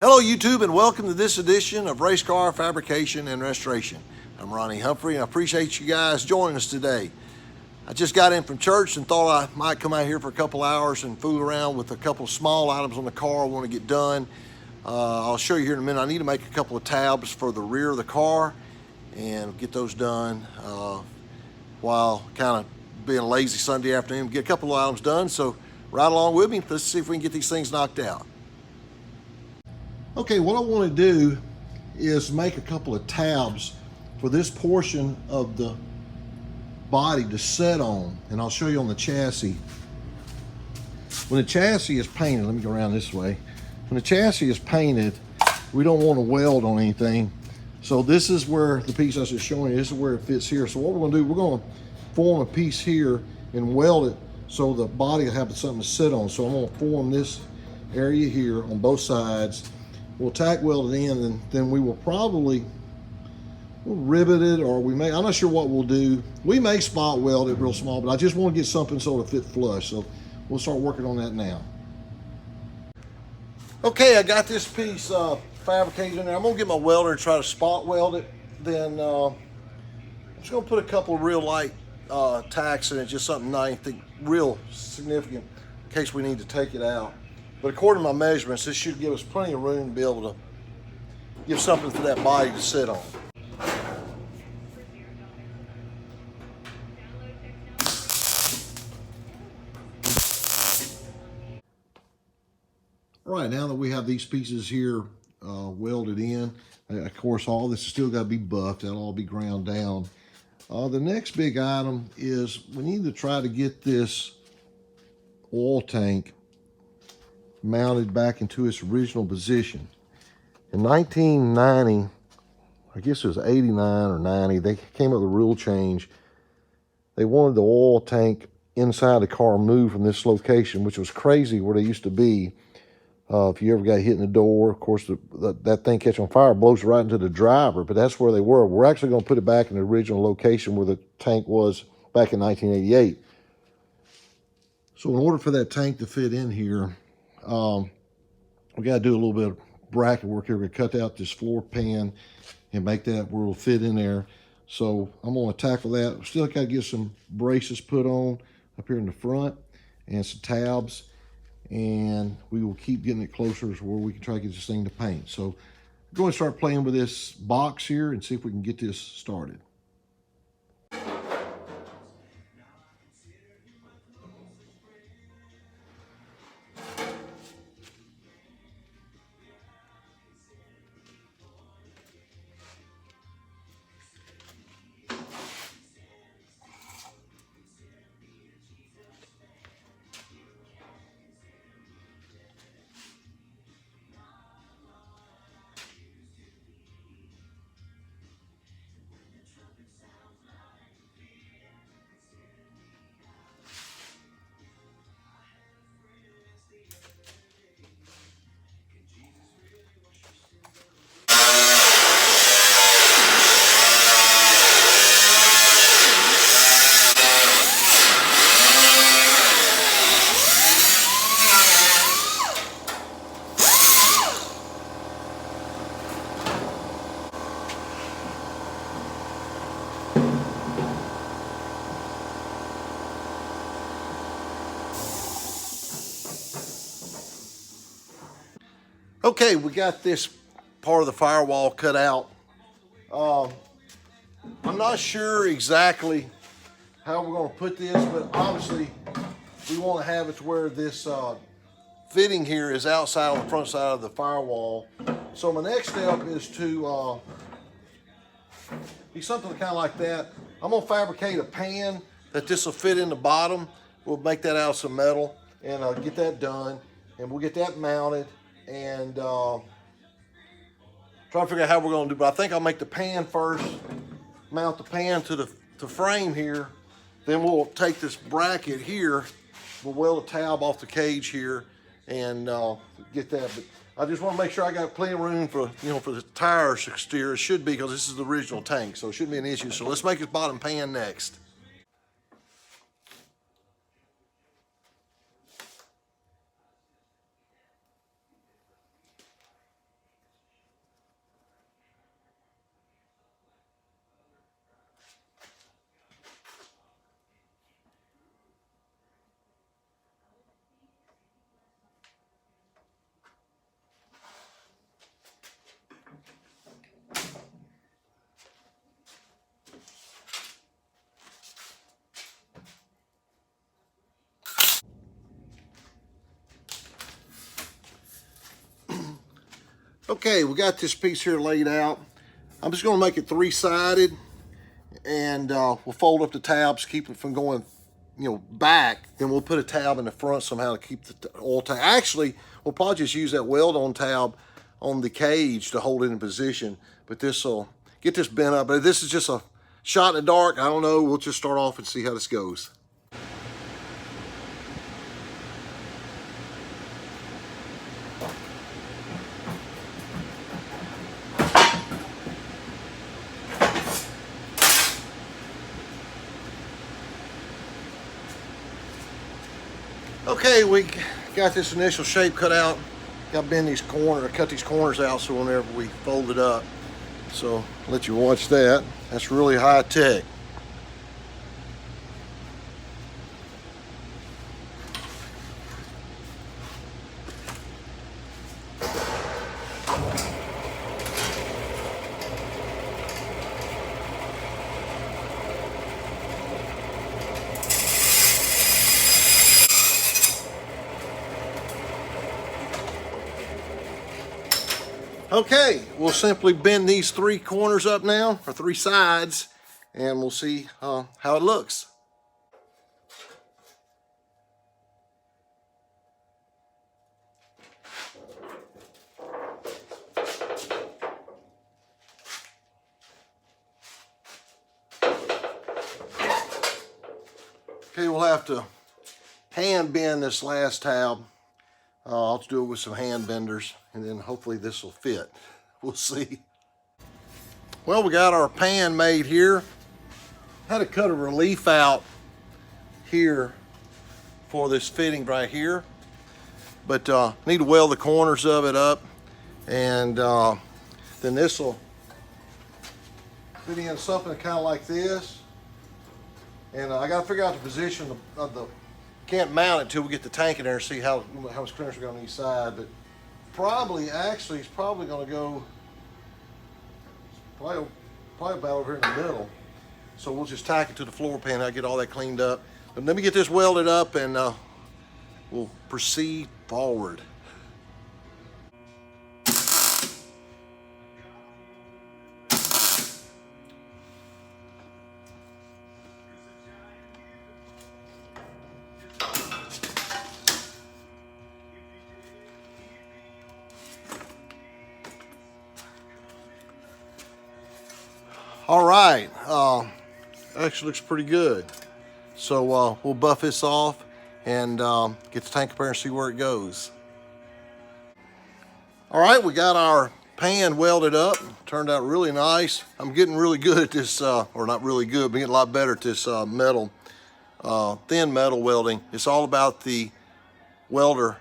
Hello YouTube, and welcome to this edition of Race Car Fabrication and Restoration. I'm Ronnie Humphrey, and I appreciate you guys joining us today. I just got in from church and thought I might come out here for a couple hours and fool around with a couple of small items on the car I want to get done. I'll show you here in a minute. I need to make a couple of tabs for the rear of the car and get those done while kind of being a lazy Sunday afternoon. Get a couple of items done, so ride along with me. Let's see if we can get these things knocked out. Okay, what I want to do is make a couple of tabs for this portion of the body to set on, and I'll show you on the chassis. When the chassis is painted, let me go around this way. When the chassis is painted, we don't want to weld on anything. So this is where the piece I was just showing you, this is where it fits here. So what we're going to do, we're going to form a piece here and weld it so the body will have something to sit on. So I'm going to form this area here on both sides. We'll tack weld it in, and then we will probably rivet it, or we may, I'm not sure what we'll do. We may spot weld it real small, but I just want to get something so it'll fit flush. So we'll start working on that now. Okay, I got this piece fabricated in there. I'm gonna get my welder and try to spot weld it. Then I'm just gonna put a couple of real light tacks in it, just something nice, real significant, in case we need to take it out. But according to my measurements, this should give us plenty of room to be able to give something for that body to sit on. All right, now that we have these pieces here welded in, of course, all this has still got to be buffed. That'll all be ground down. The next big item is we need to try to get this oil tank mounted back into its original position. In 1990, I guess it was 89 or 90, they came up with a rule change. They wanted the oil tank inside the car moved from this location, which was crazy where they used to be. If you ever got hit in the door, of course, that thing catch on fire, blows right into the driver, but that's where they were. We're actually going to put it back in the original location where the tank was back in 1988. So in order for that tank to fit in here, we got to do a little bit of bracket work here. We're going to cut out this floor pan and make that where it'll fit in there. So I'm going to tackle that. Still got to get some braces put on up here in the front and some tabs. And we will keep getting it closer to where we can try to get this thing to paint. So I'm going to start playing with this box here and see if we can get this started. Okay, we got this part of the firewall cut out. I'm not sure exactly how we're going to put this, but obviously we want to have it to where this fitting here is outside on the front side of the firewall. So my next step is to be something kind of like that. I'm going to fabricate a pan that this will fit in the bottom. We'll make that out of some metal and get that done, and we'll get that mounted and try to figure out how we're going to do. But I think I'll make the pan first, mount the pan to the frame here. Then we'll take this bracket here, we'll weld a tab off the cage here and get that. But I just want to make sure I got plenty of room for, for the tires to steer. It should be, because this is the original tank, so it shouldn't be an issue. So let's make this bottom pan next. Okay, we got this piece here laid out. I'm just gonna make it three-sided, and we'll fold up the tabs, keep it from going, back. Then we'll put a tab in the front somehow to keep the oil tank. Actually, we'll probably just use that weld-on tab on the cage to hold it in position. But this will get this bent up. But this is just a shot in the dark. I don't know. We'll just start off and see how this goes. Okay, we got this initial shape cut out. Got to bend these corners, cut these corners out so whenever we fold it up. So I'll let you watch that. That's really high tech. Okay, we'll simply bend these three corners up now, or three sides, and we'll see how it looks. Okay, we'll have to hand bend this last tab. I'll do it with some hand benders, and then hopefully this will fit. We'll see. Well, we got our pan made here. Had to cut a relief out here for this fitting right here, but need to weld the corners of it up, and then this will fit in something kind of like this. And I got to figure out the position of the. Can't mount it until we get the tank in there and see how much clearance we got on each side. But probably, actually, it's probably going to go probably about over here in the middle. So we'll just tack it to the floor pan. I'll get all that cleaned up. But let me get this welded up, and we'll proceed forward. All right, actually looks pretty good. So we'll buff this off and get the tank up there and see where it goes. All right, we got our pan welded up. Turned out really nice. I'm getting really good at this, or not really good, but getting a lot better at this metal, thin metal welding. It's all about the welder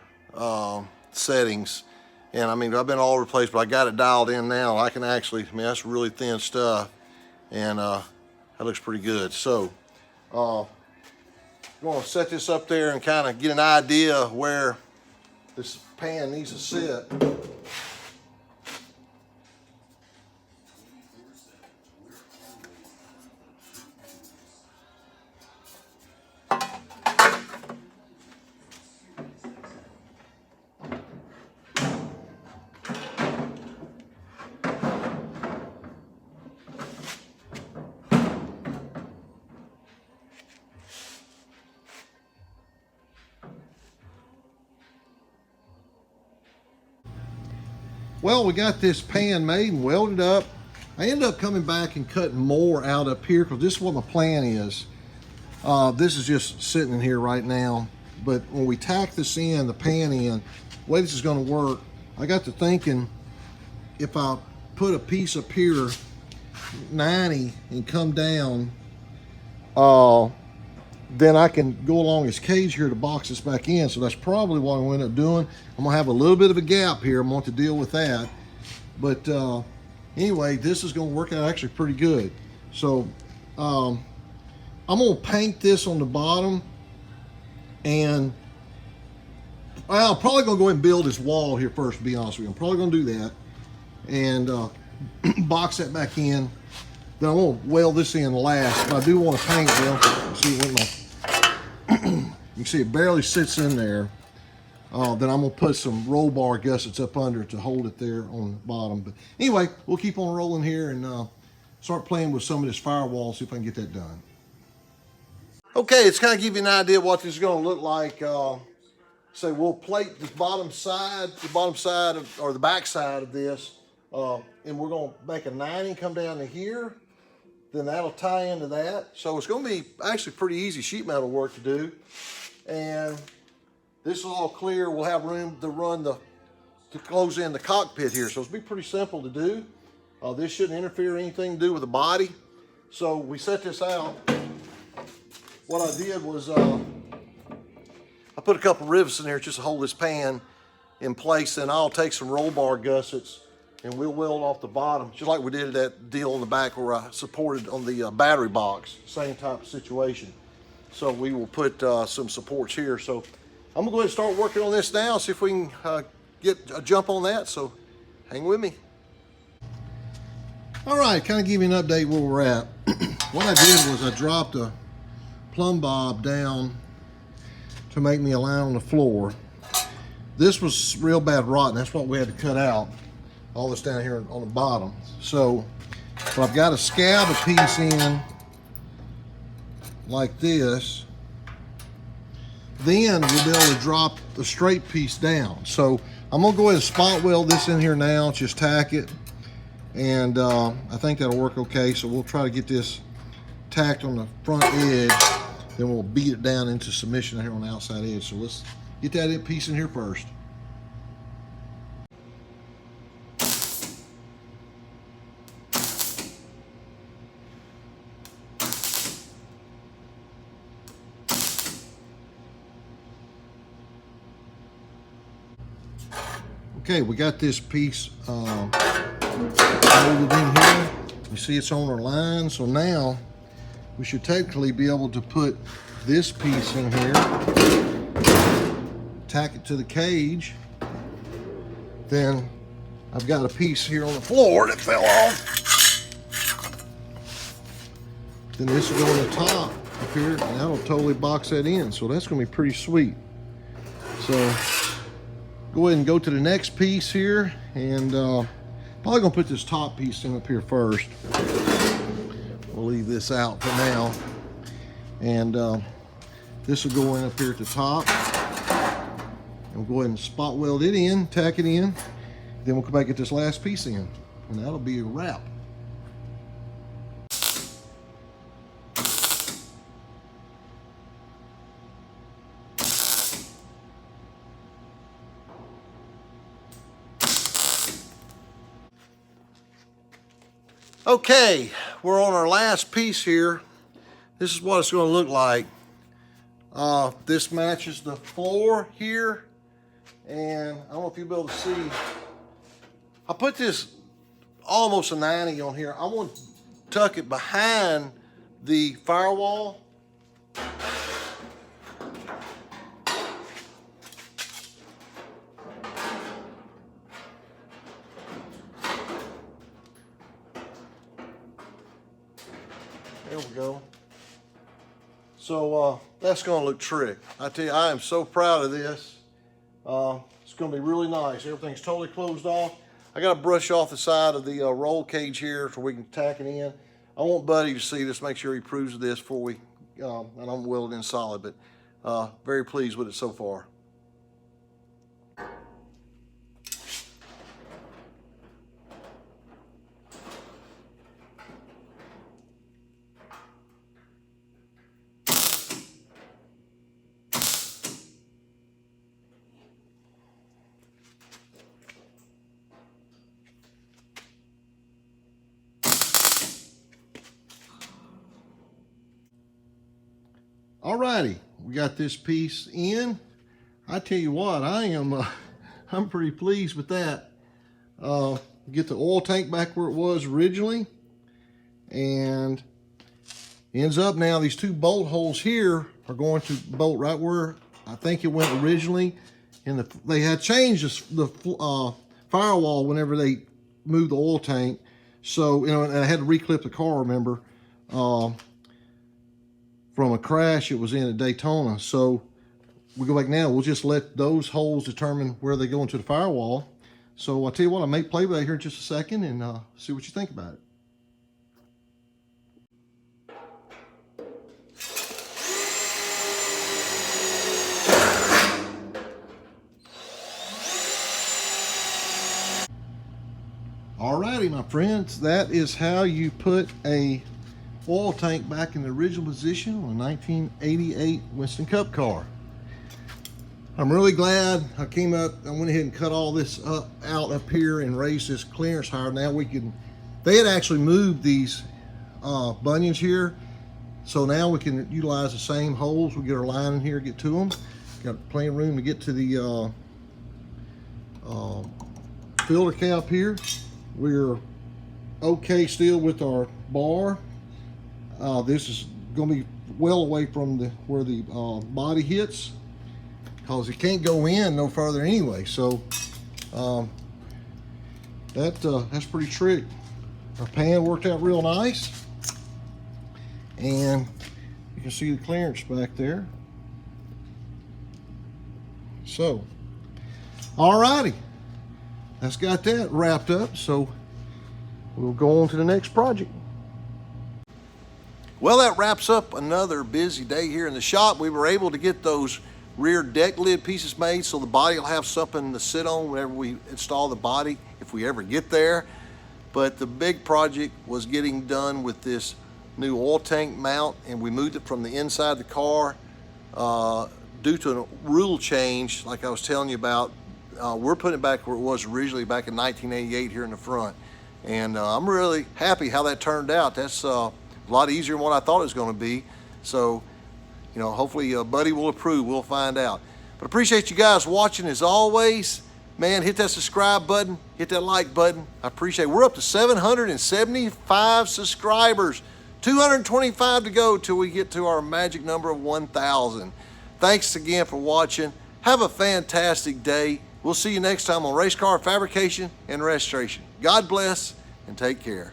settings. And I mean, I've been all over the place, but I got it dialed in now. I can actually, that's really thin stuff. And that looks pretty good. So I'm going to set this up there and kind of get an idea of where this pan needs to sit. Well, we got this pan made and welded up. I ended up coming back and cutting more out up here because this is what my plan is. This is just sitting in here right now. But when we tack this in, the pan in, the way this is going to work, I got to thinking if I put a piece up here, 90, and come down, then I can go along this cage here to box this back in. So that's probably what I'm going to end up doing. I'm going to have a little bit of a gap here. I'm going to deal with that. But anyway, this is going to work out actually pretty good. So I'm going to paint this on the bottom. And I'm probably going to go ahead and build this wall here first, to be honest with you. I'm probably going to do that. And box that back in. Then I'm going to weld this in last, but I do want to paint it. See what you can see it barely sits in there. then I'm gonna put some roll bar gussets up under to hold it there on the bottom. But anyway, we'll keep on rolling here and start playing with some of this firewall, see if I can get that done. Okay, it's kind of give you an idea what this is gonna look like. So we'll plate the bottom side or the back side of this, and we're gonna make a 90 come down to here. Then that'll tie into that. So it's gonna be actually pretty easy sheet metal work to do. And this is all clear. We'll have room to to close in the cockpit here. So it'll be pretty simple to do. This shouldn't interfere anything to do with the body. So we set this out. What I did was I put a couple rivets in there just to hold this pan in place. Then I'll take some roll bar gussets and we'll weld off the bottom, just like we did that deal in the back where I supported on the battery box. Same type of situation. So we will put some supports here. So I'm gonna go ahead and start working on this now, see if we can get a jump on that. So hang with me. All right, kind of give you an update where we're at. What I did was I dropped a plumb bob down to make me a line on the floor. This was real bad rotten. That's what we had to cut out. All this down here on the bottom. So, but I've got to scab a piece in like this. Then we'll be able to drop the straight piece down. So I'm gonna go ahead and spot weld this in here now, just tack it. And I think that'll work okay. So we'll try to get this tacked on the front edge. Then we'll beat it down into submission here on the outside edge. So let's get that piece in here first. Okay, we got this piece molded in here. You see it's on our line. So now we should technically be able to put this piece in here, tack it to the cage. Then I've got a piece here on the floor that fell off. Then this will go on the top up here, and that'll totally box that in. So that's gonna be pretty sweet. So go ahead and go to the next piece here, and probably gonna put this top piece in up here first. We'll leave this out for now. And this will go in up here at the top. And we'll go ahead and spot weld it in, tack it in. Then we'll come back and get this last piece in. And that'll be a wrap. Okay, we're on our last piece here. This is what it's going to look like. This matches the floor here, and I don't know if you'll be able to see. I put this almost a 90 on here. I want to tuck it behind the firewall. There we go. So that's going to look trick. I tell you, I am so proud of this. It's going to be really nice. Everything's totally closed off. I got to brush off the side of the roll cage here so we can tack it in. I want Buddy to see this, make sure he approves of this before we, and I'm welding in solid, but very pleased with it so far. Alrighty, we got this piece in. I tell you what, I'm pretty pleased with that. Get the oil tank back where it was originally, and ends up now these two bolt holes here are going to bolt right where I think it went originally. And they had changed the firewall whenever they moved the oil tank. So, you know, and I had to reclip the car, remember, from a crash it was in at Daytona. So we go back now, we'll just let those holes determine where they go into the firewall. So I'll tell you what, I may play with that here in just a second and see what you think about it. Alrighty, my friends, that is how you put a oil tank back in the original position on a 1988 Winston Cup car. I'm really glad I came up, I went ahead and cut all this out up here and raised this clearance higher. Now we can, they had actually moved these bunions here, so now we can utilize the same holes. We get our line in here, get to them. Got plenty of room to get to the filter cap here. We're okay still with our bar. This is going to be well away from where the body hits, because it can't go in no further anyway. So that's pretty trick. Our pan worked out real nice, and you can see the clearance back there. So, alrighty. That's got that wrapped up, so we'll go on to the next project. Well, that wraps up another busy day here in the shop. We were able to get those rear deck lid pieces made, so the body will have something to sit on whenever we install the body, if we ever get there. But the big project was getting done with this new oil tank mount, and we moved it from the inside of the car due to a rule change, like I was telling you about. We're putting it back where it was originally back in 1988 here in the front. And I'm really happy how that turned out. That's a lot easier than what I thought it was going to be. So, you know, hopefully Buddy will approve. We'll find out. But appreciate you guys watching as always. Man, hit that subscribe button. Hit that like button. I appreciate it. We're up to 775 subscribers. 225 to go till we get to our magic number of 1,000. Thanks again for watching. Have a fantastic day. We'll see you next time on Race Car Fabrication and Restoration. God bless and take care.